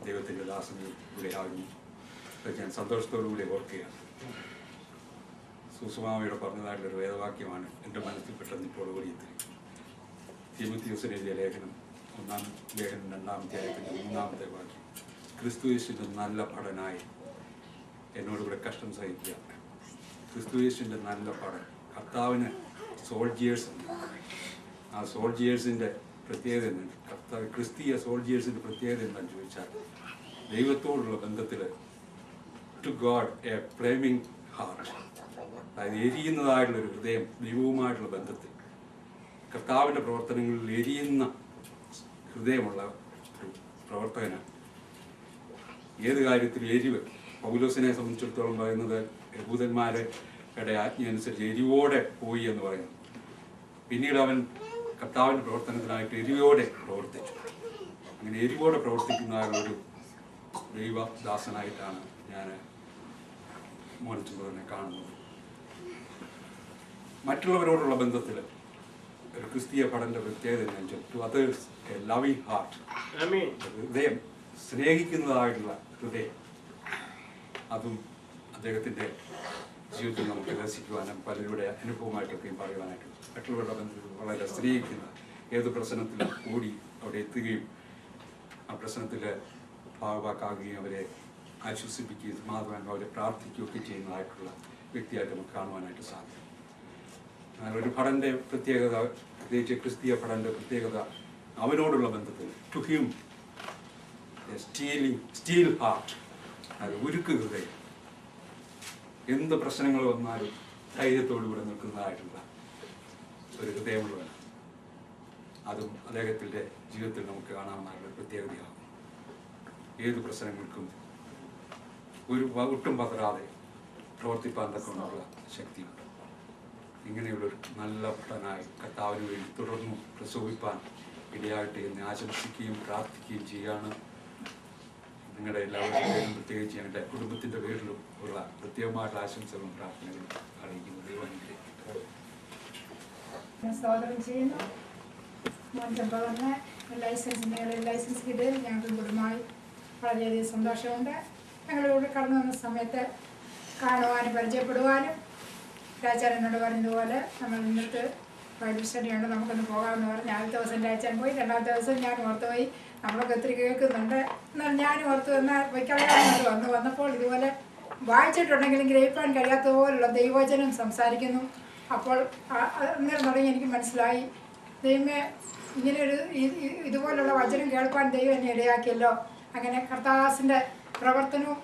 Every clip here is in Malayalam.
ദൈവത്തിൻ്റെ ദാസനും ഇവിടെ ആകുന്നു. ഞാൻ സന്തോഷത്തോടുകൂടി ഓർക്കുകയാണ്. സുസുമാമയുടെ പറഞ്ഞതായിട്ടുള്ളൊരു വേദവാക്യമാണ് എൻ്റെ മനസ്സിൽ പെട്ടെന്ന് ഇപ്പോൾ ഓടിയെത്തി. തീമോഥെയോസിന് എഴുതിയ ലേഖനം 1-ാം ലേഖനം 2-ാം അധ്യായത്തിൻ്റെ 3-ാമത്തെ വാക്യം, ക്രിസ്തുയേശുവിൻ്റെ നല്ല പടനായി എന്നോടുകൂടെ കഷ്ടം സഹിക്കുക. ക്രിസ്തുയേശുവിൻ്റെ നല്ല പടൻ. കർത്താവിന് സോൾജിയേഴ്സ് ഉണ്ട്. ആ സോൾജിയേഴ്സിൻ്റെ പ്രത്യേകത എന്താണ്? ക്രിസ്തീയ സോൾജിയേഴ്സിൻ്റെ പ്രത്യേകത എന്താണെന്ന് ചോദിച്ചാൽ, ദൈവത്തോടുള്ള ബന്ധത്തിൽ to God a flaming heart, അതായത് എരിയുന്നതായിട്ടുള്ളൊരു ഹൃദയം ദൈവവുമായിട്ടുള്ള ബന്ധത്തിൽ, കർത്താവിൻ്റെ പ്രവർത്തനങ്ങളിൽ എരിയുന്ന ഹൃദയമുള്ള ഒരു പ്രവർത്തകനാണ്. ഏത് കാര്യത്തിലും എരിവ്. പൗലോസിനെ സംബന്ധിച്ചിടത്തോളം പറയുന്നത് യഹൂദന്മാരുടെ ആജ്ഞ അനുസരിച്ച് എരിവോടെ പോയി എന്ന് പറയുന്നു. പിന്നീട് അവൻ കർത്താവിൻ്റെ പ്രവർത്തനത്തിനായിട്ട് എരിവോടെ പ്രവർത്തിച്ചു. അങ്ങനെ എരിവോടെ പ്രവർത്തിക്കുന്നതായുള്ളൊരു ദൈവദാസനായിട്ടാണ് ഞാൻ മോനിച്ചുള്ളതിനെ കാണുന്നത്. മറ്റുള്ളവരോടുള്ള ബന്ധത്തിൽ ഒരു ക്രിസ്തീയ പഠനൻ്റെ പ്രത്യേകത എന്ന് വെച്ചാൽ to others a loving heart, ഹൃദയം, സ്നേഹിക്കുന്നതായിട്ടുള്ള ഹൃദയം. അതും അദ്ദേഹത്തിൻ്റെ ജീവിതത്തിൽ നമുക്ക് രസിക്കുവാനും പലരുടെ അനുഭവമായിട്ടൊക്കെയും പറയുവാനായിട്ടും മറ്റുള്ളവരുടെ ബന്ധത്തിൽ വളരെ സ്നേഹിക്കുന്ന, ഏത് പ്രശ്നത്തിലും കൂടി അവിടെ എത്തുകയും ആ പ്രശ്നത്തിൽ ഭാഗവാക്കാകുകയും അവരെ ആശ്വസിപ്പിക്കുകയും സമാധാനം അവരെ പ്രാർത്ഥിക്കുകയൊക്കെ ചെയ്യുന്നതായിട്ടുള്ള വ്യക്തിയായിട്ട് നമുക്ക് കാണുവാനായിട്ട് സാധിക്കും. എന്നാൽ ഒരു പഠൻ്റെ പ്രത്യേകത, പ്രത്യേകിച്ച് ക്രിസ്തീയ പഠൻ്റെ പ്രത്യേകത, അവനോടുള്ള ബന്ധത്തിൽ ടു ഹിം സ്റ്റീൽ ഹാർട്ട്, അത് ഉരുക്ക് ഹൃദയം. എന്ത് പ്രശ്നങ്ങൾ വന്നാലും ധൈര്യത്തോടുകൂടെ നിൽക്കുന്നതായിട്ടുള്ള ഒരു ഹൃദയമുള്ളവനാണ്. അതും അദ്ദേഹത്തിൻ്റെ ജീവിതത്തിൽ നമുക്ക് കാണാവുന്ന പ്രത്യേകതയാണ്. ഏത് പ്രശ്നങ്ങൾക്കും ഒട്ടും പതറാതെ പ്രവർത്തിപ്പാൻ തക്കമുള്ള ശക്തിയുണ്ട്. ഇങ്ങനെയുള്ളൊരു നല്ല ഭടനായി കർത്താവിന് വേണ്ടി തുടർന്നും പ്രസവിപ്പാൻ ഇടയാകട്ടെ എന്ന് ആശംസിക്കുകയും പ്രാർത്ഥിക്കുകയും ചെയ്യാണ്. നിങ്ങളുടെ എല്ലാവരുടെയും പേരും പ്രത്യേകിച്ച് ഞങ്ങളുടെ കുടുംബത്തിൻ്റെ പേരിലും ഉള്ള പ്രത്യേകമായിട്ടുള്ള ആശംസകളും പ്രാർത്ഥനകളും അറിയിക്കുന്നു. ദൈവം സ്തോത്രം ചെയ്യുന്നു. മോൻചമ്പകറിന് ലൈസൻസ് കിട്ടിയതിൽ ഞങ്ങൾക്ക് കുടുംബമായി വളരെയധികം സന്തോഷമുണ്ട്. ഞങ്ങളിവിടെ കടന്നു വന്ന സമയത്ത് കാണുവാനും പരിചയപ്പെടുവാനും രാജാരനോട് പറഞ്ഞതുപോലെ നമ്മൾ ഇന്നത്തെ ബൈബിൾ സ്റ്റഡിയുണ്ട്, നമുക്കൊന്ന് പോകാമെന്ന് പറഞ്ഞ് ആദ്യത്തെ ദിവസം രാജാൻ പോയി. രണ്ടാമത്തെ ദിവസം ഞാൻ ഓർത്ത് പോയി. നമ്മളൊക്കെ ഒത്തിരി കേൾക്കുന്നുണ്ട്, എന്നാൽ ഞാനും ഓർത്ത് എന്നാൽ വയ്ക്കാതെ വന്നപ്പോൾ ഇതുപോലെ വായിച്ചിട്ടുണ്ടെങ്കിലും ഗ്രഹിക്കാൻ കഴിയാത്തതുപോലുള്ള ദൈവവചനം സംസാരിക്കുന്നു. അപ്പോൾ അങ്ങനെ തുടങ്ങി എനിക്ക് മനസ്സിലായി, ദൈവമേ ഇങ്ങനെയൊരു ഇതുപോലുള്ള വചനം കേൾക്കാൻ ദൈവം എന്നെ ഇടയാക്കിയല്ലോ. അങ്ങനെ കർത്താസിൻ്റെ പ്രവർത്തനവും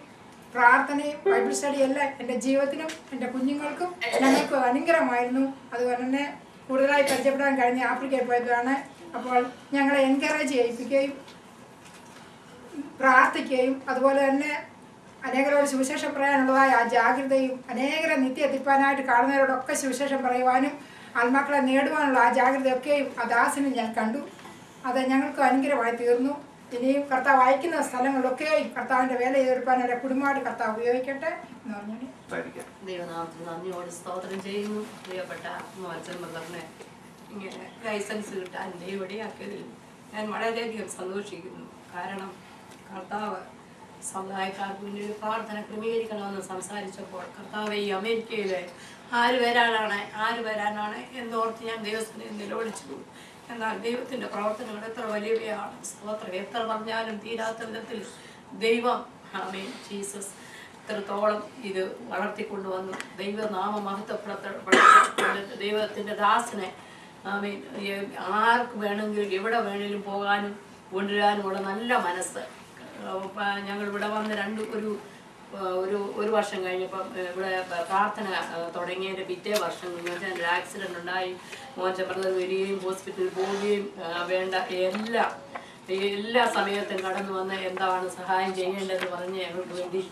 പ്രാർത്ഥനയും ബൈബിൾ സ്റ്റഡിയും എല്ലാം എൻ്റെ ജീവിതത്തിനും എൻ്റെ കുഞ്ഞുങ്ങൾക്കും ഞങ്ങൾക്ക് അനുഗ്രഹമായിരുന്നു. അതുപോലെ തന്നെ കൂടുതലായി പരിചയപ്പെടാൻ കഴിഞ്ഞ ആഫ്രിക്കയിൽ പോയതാണ്. അപ്പോൾ ഞങ്ങളെ എൻകറേജ് ചെയ്യിപ്പിക്കുകയും പ്രാർത്ഥിക്കുകയും അതുപോലെ തന്നെ അനേകരോട് സുവിശേഷം പറയാനുള്ളതായ ആ ജാഗ്രതയും അനേകരെ നിത്യം എത്തിപ്പാനായിട്ട് കാണുന്നവരോടൊക്കെ സുവിശേഷം പറയുവാനും ആത്മാക്കളെ നേടുവാനുള്ള ആ ജാഗ്രതയൊക്കെയും ആ ദാസിനും ഞാൻ കണ്ടു. അത് ഞങ്ങൾക്ക് അനുഗ്രഹമായി തീർന്നു. ഇനിയും കർത്താവ് അയക്കുന്ന സ്ഥലങ്ങളിലൊക്കെയും കർത്താവിൻ്റെ വേല ചെയ്തെടുക്കാൻ അവരെ കുടുംബമായിട്ട് കർത്താവ് ഉപയോഗിക്കട്ടെ എന്ന് പറഞ്ഞു. ദൈവനാമത്തിന് നന്ദിയോട് സ്തോത്രം ചെയ്യുന്നു. പ്രിയപ്പെട്ട മോൻചമ്പകറിനെ ഇങ്ങനെ ലൈസൻസ് കിട്ടാൻ ഇവിടെയാക്കിയതിൽ ഞാൻ വളരെയധികം സന്തോഷിക്കുന്നു. കാരണം കർത്താവ് സമുദായക്കാർക്ക് വേണ്ടി ഒരു പ്രാർത്ഥന ക്രമീകരിക്കണമെന്ന് സംസാരിച്ചപ്പോൾ കർത്താവ് ഈ അമേരിക്കയിൽ ആര് വരാനാണ് എന്നോർത്ത് ഞാൻ ദൈവത്തിന് നിലവിളിച്ചു. എന്നാൽ ദൈവത്തിൻ്റെ പ്രവർത്തനങ്ങൾ എത്ര വലിയവയാണ്. സ്തോത്രം എത്ര പറഞ്ഞാലും തീരാത്ത വിധത്തിൽ ദൈവം ആമേൻ ജീസസ് ഇത്രത്തോളം ഇത് വളർത്തിക്കൊണ്ടുവന്നു. ദൈവനാമ മഹത്വപ്പെടുത്ത ദൈവത്തിൻ്റെ ദാസനെ ആമേൻ ആർക്ക് വേണമെങ്കിലും എവിടെ വേണമെങ്കിലും പോകാനും കൊണ്ടുവരാനുമുള്ള നല്ല മനസ്സ്. ഞങ്ങൾ ഇവിടെ വന്ന് ഒരു വർഷം കഴിഞ്ഞപ്പം ഇവിടെ പ്രാർത്ഥന തുടങ്ങിയതിൻ്റെ പിറ്റേ വർഷം ഒരു ആക്സിഡൻ്റ് ഉണ്ടായി. മോൻചമ്പകർ വരികയും ഹോസ്പിറ്റലിൽ പോവുകയും വേണ്ട എല്ലാ സമയത്തും കടന്നു വന്ന് എന്താണ് സഹായം ചെയ്യേണ്ടതെന്ന് പറഞ്ഞ് ഞങ്ങൾക്ക് വേണ്ടി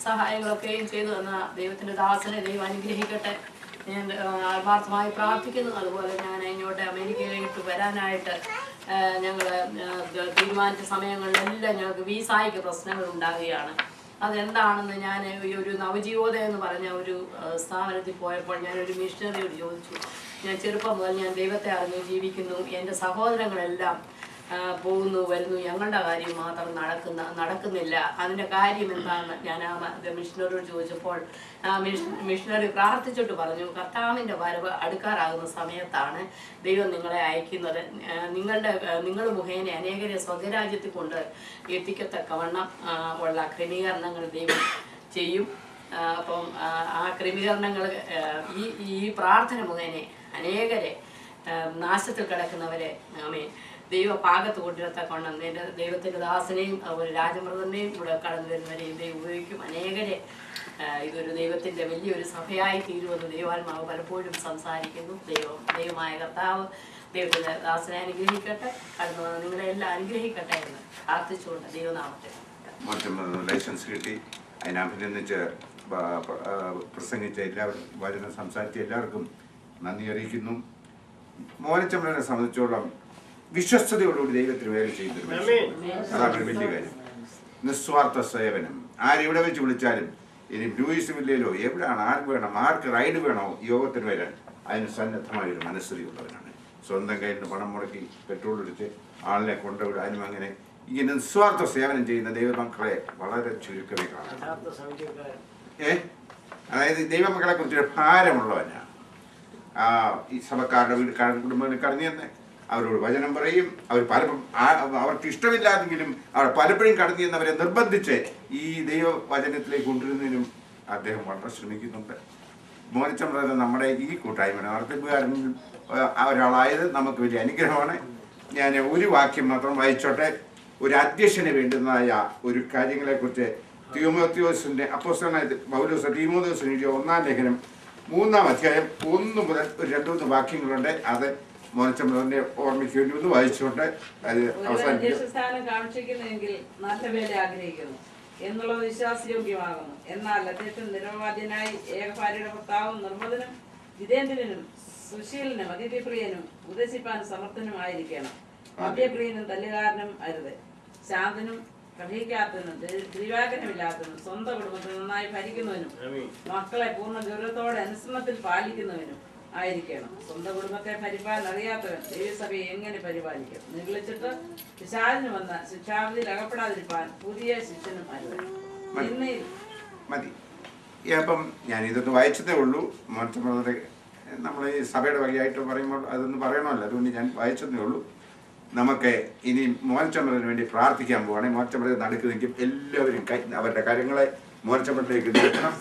സഹായങ്ങളൊക്കെയും ചെയ്തു തന്ന ദൈവത്തിൻ്റെ ദാസനെ ദൈവം അനുഗ്രഹിക്കട്ടെ. ഞാൻ ആത്മാർത്ഥമായി പ്രാർത്ഥിക്കുന്നു. അതുപോലെ ഞാൻ ഇങ്ങോട്ട് അമേരിക്കയിലേക്ക് വരാനായിട്ട് ഞങ്ങൾ തീരുമാനിച്ച സമയങ്ങളിലെല്ലാം ഞങ്ങൾക്ക് വീസായ്ക്ക് പ്രശ്നങ്ങൾ ഉണ്ടാകുകയാണ്. അതെന്താണെന്ന് ഞാൻ ഒരു നവജീവോദയം എന്ന് പറഞ്ഞ ഒരു സ്ഥാപനത്തിൽ പോയപ്പോൾ ഞാനൊരു മിഷണറിയോട് ചോദിച്ചു. ഞാൻ ചെറുപ്പം മുതൽ ഞാൻ ദൈവത്തെ അറിഞ്ഞ് ജീവിക്കുന്നു. എൻ്റെ സഹോദരങ്ങളെല്ലാം പോകുന്നു വരുന്നു, ഞങ്ങളുടെ കാര്യം മാത്രം നടക്കുന്നില്ല. അതിൻ്റെ കാര്യം എന്താണെന്ന് ഞാൻ ആ മിഷണറിയോട് ചോദിച്ചപ്പോൾ മിഷണറി പ്രാർത്ഥിച്ചിട്ട് പറഞ്ഞു, കർത്താവിൻ്റെ വരവ് അടുക്കാറാകുന്ന സമയത്താണ് ദൈവം നിങ്ങളെ അയക്കുന്നത്. നിങ്ങൾ മുഖേന അനേകരെ സ്വർഗരാജ്യത്തിൽ കൊണ്ട് എത്തിക്കത്തക്കവണ്ണം ഉള്ള ക്രമീകരണങ്ങൾ ദൈവം ചെയ്യും. അപ്പം ആ ക്രമീകരണങ്ങൾ ഈ പ്രാർത്ഥന മുഖേന അനേകരെ നാശത്തിൽ കിടക്കുന്നവരെ ദൈവ പാകത്ത് കൊണ്ടിരത്തക്കൊണ്ണം ദൈവത്തിൻ്റെ ദാസനെയും അതുപോലെ രാജമൃതനെയും കൂടെ കടന്നു വരുന്നവരെയും ദൈവം ഉപയോഗിക്കും. അനേകരെ ഇതൊരു ദൈവത്തിൻ്റെ വലിയൊരു സഭയായി തീരുമെന്ന് ദൈവാത്മാവ് പലപ്പോഴും സംസാരിക്കുന്നു. ദൈവമായ കർത്താവ് ദൈവത്തിൻ്റെ ദാസനെ അനുഗ്രഹിക്കട്ടെ, കടന്നു വന്ന് നിങ്ങളെല്ലാം അനുഗ്രഹിക്കട്ടെ എന്ന് പ്രാർത്ഥിച്ചുകൊണ്ട് ദൈവനാമത്തെ ലൈസൻസ് കിട്ടി അതിനഭിനന്ദിച്ച് പ്രസംഗിച്ച എല്ലാവരും വചനം സംസാരിച്ച എല്ലാവർക്കും നന്ദി അറിയിക്കുന്നു. മോനച്ചമ്മനെ സംബന്ധിച്ചോളം വിശ്വസ്തയോടുകൂടി ദൈവത്തിന് വേല ചെയ്യുന്നൊരു മനുഷ്യൻ, അതാണ് ഒരു വലിയ കാര്യം. നിസ്വാർത്ഥ സേവനം. ആരെവിടെ വെച്ച് വിളിച്ചാലും, ഇനി ലൂയിസ് വില്ലയിലോ എവിടെയാണ്, ആർക്ക് വേണം, ആർക്ക് റൈഡ് വേണോ യോഗത്തിന് വരാൻ അതിന് സന്നദ്ധമായൊരു മനസ്ഥിതിയുള്ളവരാണ്. സ്വന്തം കയ്യിൽ നിന്ന് പണം മുടക്കി പെട്രോൾ ഒഴിച്ച് ആളിനെ കൊണ്ടുവിടാനും അങ്ങനെ ഇങ്ങനെ നിസ്വാർത്ഥ സേവനം ചെയ്യുന്ന ദൈവമക്കളെ വളരെ ചുരുക്കമേ കാണാം. അതായത് ദൈവമക്കളെ കുറിച്ചൊരു ഭാരമുള്ളവനാണ്. ഈ സഭക്കാരുടെ കുടുംബങ്ങളിൽ കടന്നു ചെന്ന് അവരോട് വചനം പറയും. അവർ പലപ്പോഴും അവർക്ക് ഇഷ്ടമില്ലാതെങ്കിലും അവർ പലപ്പോഴും കടന്നു ചെന്നവരെ നിർബന്ധിച്ച് ഈ ദൈവവചനത്തിലേക്ക് കൊണ്ടുവരുന്നതിനും അദ്ദേഹം വളരെ ശ്രമിക്കുന്നുണ്ട്. മോനച്ചമ്പ്രദാന നമ്മുടെ ഈ കൂട്ടായ്മ നടത്തിപ്പുകാരനിൽ ഒരാളായത് നമുക്ക് വലിയ അനുഗ്രഹമാണ്. ഞാൻ ഒരു വാക്യം മാത്രം വായിച്ചോട്ടെ. ഒരു അധ്യക്ഷന് വേണ്ടുന്നതായ ഒരു കാര്യങ്ങളെക്കുറിച്ച് തീമോത്തിയോസിൻ്റെ അപ്പോസ്തലനായ പൗലോസ് തീമോത്തിയോസിന് എഴുതിയ 1-ാം ലേഖനം 3-ാം അധ്യായം 1 മുതൽ ഒരു 2-3 വാക്യങ്ങളുണ്ട്. അത് മോനച്ചമ്പ്രദാന്റെ ഓർമ്മയ്ക്ക് വേണ്ടി ഒന്ന് വായിച്ചോട്ടെ. അത് അവസാനം കാക്ഷിക്കുന്നെങ്കിൽ നല്ല വേല ആഗ്രഹിക്കുന്നു എന്നുള്ളത് വിശ്വാസയോഗ്യമാകുന്നു. എന്നാൽ അദ്ദേഹം നിരവാദ്യനായി ഏകഭാര്യയുടെ ഭർത്താവും നിർമ്മതനും ജിതേന്ദ്രനും സുശീലനും അതിഥിപ്രിയനും ഉപദേശിപ്പാൻ സമർത്ഥനുമായിരിക്കണം. മദ്യപ്രിയനും തല്ലുകാരനും അരുത്. ശാന്തനും കലഹിക്കാത്തവനും ദൈവാഗ്രഹമില്ലാത്തവനും സ്വന്തം കുടുംബത്തിൽ നന്നായി ഭരിക്കുന്നവനും മക്കളെ പൂർണ്ണ ഗൗരവത്തോടെ അനുസരണത്തിൽ പാലിക്കുന്നവനും ആയിരിക്കണം. സ്വന്തം കുടുംബത്തെ പരിപാലനം അറിയാത്തവൻ ദൈവസഭയെ എങ്ങനെ പരിപാലിക്കും? നിർളിച്ചിട്ട് പിശാചിന് വന്ന ശിക്ഷാവിധിയിൽ അകപ്പെടാതിരിക്കാൻ പുതിയ ശിക്ഷനും അരുത്. മതി. അപ്പം ഞാൻ ഇതൊന്ന് വായിച്ചതേ ഉള്ളൂ. മോനച്ചമ്പ്രദാന്റെ നമ്മൾ ഈ സഭയുടെ വകയായിട്ട് പറയുമ്പോൾ അതൊന്ന് പറയണമല്ലോ, അതുകൊണ്ട് ഞാൻ വായിച്ചതേ ഉള്ളൂ. നമുക്ക് ഇനി മോനച്ചമ്പ്രദാന് വേണ്ടി പ്രാർത്ഥിക്കാൻ പോവുകയാണെങ്കിൽ മോനച്ചമ്പ്രദാൻ നടുക്ക് എല്ലാവരും അവരുടെ കാര്യങ്ങളെ മോനച്ചമ്പ്രദാനിലേക്ക് നീട്ടണം.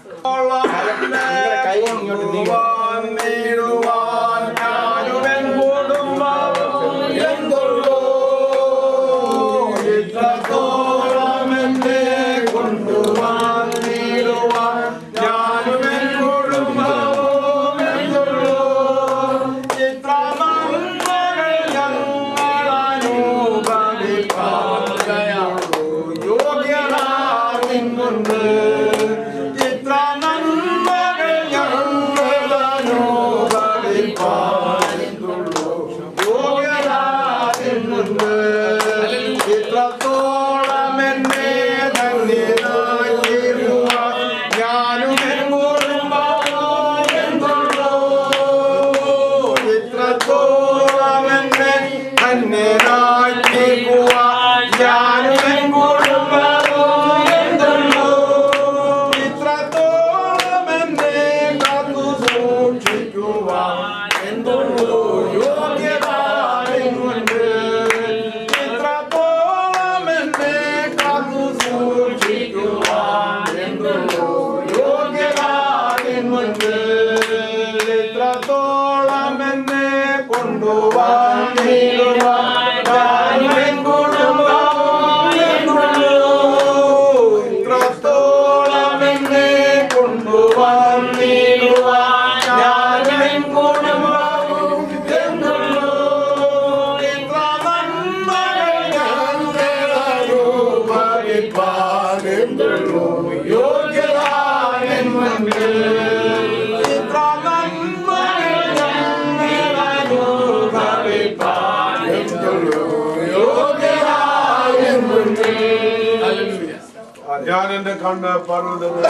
ഞാൻ എന്റെ കണ്ണ് പർവ്വതങ്ങളിൽ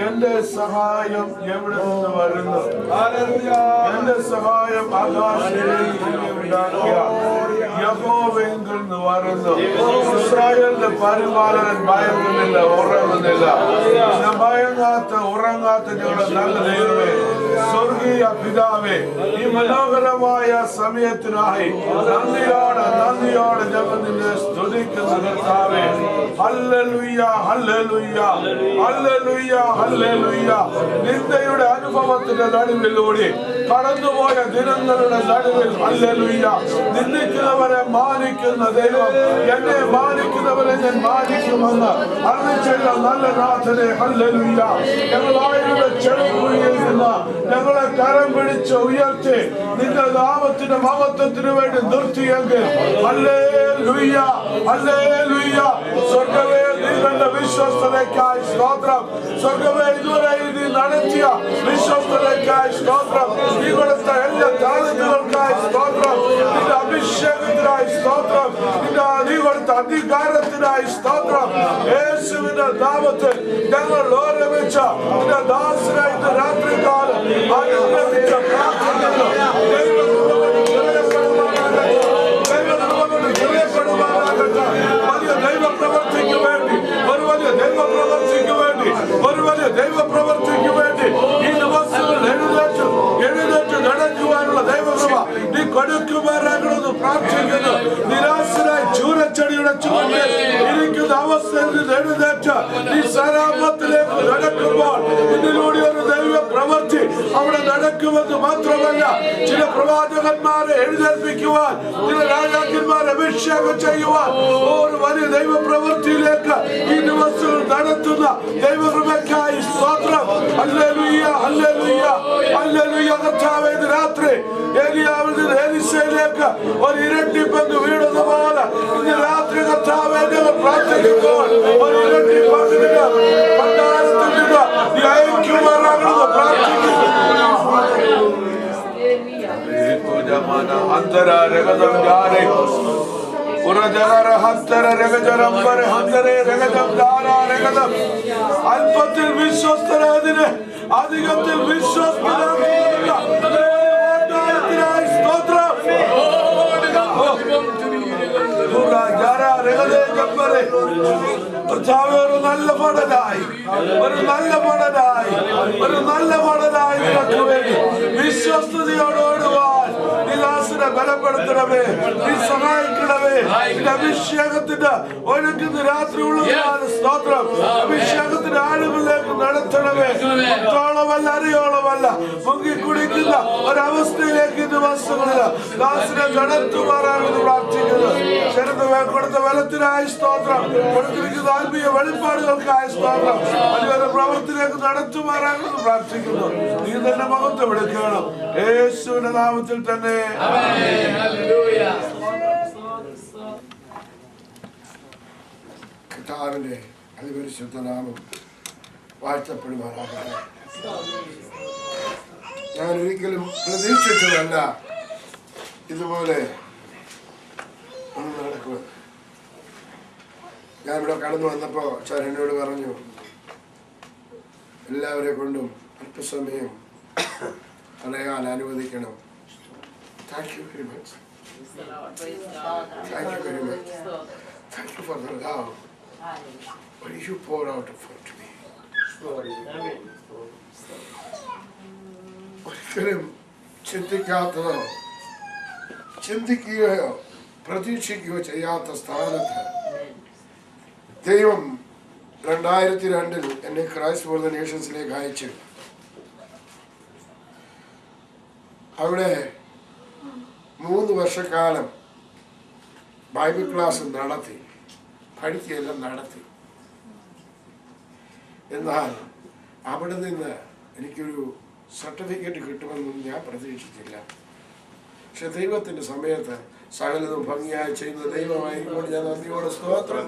എന്റെ സഹായം എവിടെ നിന്ന് വരുന്നു? എന്റെ സഹായം ആകാശത്തിൽ ഉണ്ടാക്കിയ യഹോവയെങ്കിൽ നിന്ന് വരുന്നു. ഇസ്രായേലിന്റെ പരിപാലകൻ ഭയപ്പെടുന്നില്ല, ഉറങ്ങുന്നില്ല. ഉറങ്ങാത്ത ഞങ്ങളുടെ നല്ല ദൈവമേ, സ്വർഗീയ പിതാവേ, ഈ മനോഹരമായ സമയത്തിനായി നന്ദിയോടെ ഞങ്ങൾ നിന്നെ സ്തുതിക്കുന്ന കർത്താവേ. Hallelujah, hallelujah, hallelujah, hallelujah. നിന്ദയുടെ അനുഭവത്തിന്റെ നടുവിലൂടെ കടന്നുപോയ ദിനങ്ങളുടെ നടുവിൽ ഹല്ലേലൂയ, നിന്ദിക്കുന്നവരെ മാനിക്കുന്ന ദൈവം, എന്നെ മാനിക്കുന്നവരെ ഞാൻ മാനിക്കുമെന്ന് അറിയിച്ചുള്ള നല്ല നാഥനെ ഹല്ലേലൂയ. ഞങ്ങളായുടെ ചെറുകുഴിയിൽ നിന്ന് ഞങ്ങളെ കരം പിടിച്ച് ഉയർത്തി നിന്റെ നാമത്തിന്റെ മഹത്വത്തിന് വേണ്ടി നിർത്തിയെങ്കിൽ ഹല്ലേലൂയ, ഹല്ലേലൂയ. സ്വർഗ്ഗമേ, നിങ്ങളുടെ വിശ്വസ്തതയ്ക്കായി സ്തോത്രം. സ്വർഗ്ഗമേ, ഇതുവരെ നീ നടത്തിയ വിശ്വസ്തതയ്ക്കായി സ്തോത്രം. നീ കൊടുത്ത എല്ലാ താലന്തുകൾക്കായി സ്തോത്രം. നിന്റെ അഭിഷേകത്തിനായി സ്തോത്രം. നീ കൊടുത്ത അധികാരത്തിനായി സ്തോത്രം. യേശുവിന്റെ നാമത്തിൽ ഞങ്ങൾ ഓരമിച്ച നിന്റെ ദാസനായിട്ട് രാത്രികാലം അനുഗ്രഹിച്ച പ്രാർത്ഥനകൾ ദൈവപ്രവർത്തിക്ക് വേണ്ടി ഒരു വലിയ ദൈവപ്രവർത്തിക്ക് വേണ്ടി ഈ ദിവസങ്ങൾ എഴുന്നേറ്റ് നടക്കുവാനുള്ള ദൈവകൃപ നീ കൊടുക്കുമാറാകണമെന്ന് പ്രാർത്ഥിക്കുന്നു. നിരാശനായി ചൂരച്ചെടിയുടെ ചുവട്ടിൽ ഇരിക്കുന്ന അവസ്ഥയിൽ എഴുന്നേറ്റ് നീ സലാമത്തിലേക്ക് നടക്കുമ്പോൾ ഇതിലൂടെ ഒരു ദൈവ പ്രവൃത്തി അവിടെ നടക്കുമെന്ന് മാത്രമല്ല, ചില പ്രവാചകന്മാരെ എഴുന്നേൽപ്പിക്കുവാൻ, ചില രാജാക്കന്മാരെ അഭിഷേകം ചെയ്യുവാൻ ഒരു വലിയ ദൈവ പ്രവൃത്തിയിലേക്ക് ഈ ദിവസങ്ങൾ നടത്തുന്ന ദൈവകൃപയ്ക്കായി സ്തോത്രം. Hallelujah, hallelujah, hallelujah. കർത്താവേ, ഇന്ന് രാത്രി എലീശയിലേക്ക് ഒരു ഇരട്ടി പങ്ക് വീണതുപോലെ ഇന്ന് രാത്രി കർത്താവേ ഞങ്ങൾ പ്രാർത്ഥിക്കുമ്പോൾ ഒരു ഇരട്ടി പങ്കിന് ഭണ്ഡാരത്തിൽ നിന്ന് നീ അയക്കുമാറാകണമെന്ന് പ്രാർത്ഥിക്കുന്നു. അല്പത്തിൽ വിശ്വസ്തരാതിന് അധികത്തിൽ വിശ്വസ്തരായി സ്തോത്രം. ഒരു നല്ല പഠനായി നിനക്ക് വേണ്ടി വിശ്വസ്തയോടുവാൻ നിദാസിനെ ബലപ്പെടുത്തണമേ, നീ സഹായിക്കണമേ. അഭിഷേകത്തിന്റെ ഒഴുക്കുന്ന രാത്രി ഉള്ളതാണ് സ്തോത്രം. അഭിഷേകത്തിന്റെ ആളുകളിലേക്ക് നടത്തണമേ. തോളമല്ല അറിയോളമല്ല മുങ്ങി കുടിക്കുന്ന ഒരവസ്ഥയിലേക്ക് ഈ ദിവസങ്ങളില് ദാസിനെ നടത്തുമാറാണെന്ന് പ്രാർത്ഥിക്കുന്നു. ചെറുത് കൊടുത്ത ബലത്തിനായി സ്തോത്രം, കൊടുത്തിരിക്കുന്ന ആത്മീയ വെളിപ്പാടുകൾക്കായി സ്തോത്രം. വലിയൊരു പ്രവൃത്തിയിലേക്ക് നടത്തുമാറാണെന്ന് പ്രാർത്ഥിക്കുന്നു. നീ തന്നെ മഹത്വം എടുക്കണം യേശുവിന്റെ നാമത്തിൽ തന്നെ. കർത്താവിന്റെ അതിപരിശുദ്ധ നാമം വാഴ്ത്തപ്പെടുമാറാകട്ടെ. ഞാൻ ഒരിക്കലും പ്രതീക്ഷിച്ചതല്ല ഇതുപോലെ ഒന്ന് നടക്കുക. ഞാനിവിടെ കടന്നു വന്നപ്പോൾ ചരനോട് പറഞ്ഞു, എല്ലാവരെ കൊണ്ടും അല്പസമയം പറയാൻ അനുവദിക്കണം. Thank you very much. Thank you very much. Thank you for the love. What you pour out to me. ഒരിക്കലും ചിന്തിക്കാത്തതോ ചിന്തിക്കുകയോ പ്രതീക്ഷിക്കുകയോ ചെയ്യാത്ത സ്ഥാനത്ത് ദൈവം 2002 എന്നെ ക്രൈസ്റ്റ് ഫോർ ദ നേഷൻസിലേക്ക് അയച്ചു. അവിടെ 3 വർഷക്കാലം ബൈബിൾ ക്ലാസ് നടത്തി, പഠിക്കുകയെല്ലാം നടത്തി. എന്നാൽ അവിടെ നിന്ന് എനിക്കൊരു സർട്ടിഫിക്കറ്റ് കിട്ടുമെന്നും ഞാൻ പ്രതീക്ഷിച്ചില്ല. പക്ഷെ ദൈവത്തിന്റെ സമയത്ത് സകലതും ഭംഗിയായി ചെയ്യുന്ന ദൈവമായിരിക്കും ഞാൻ നന്ദിയോടെ സ്തോത്രം.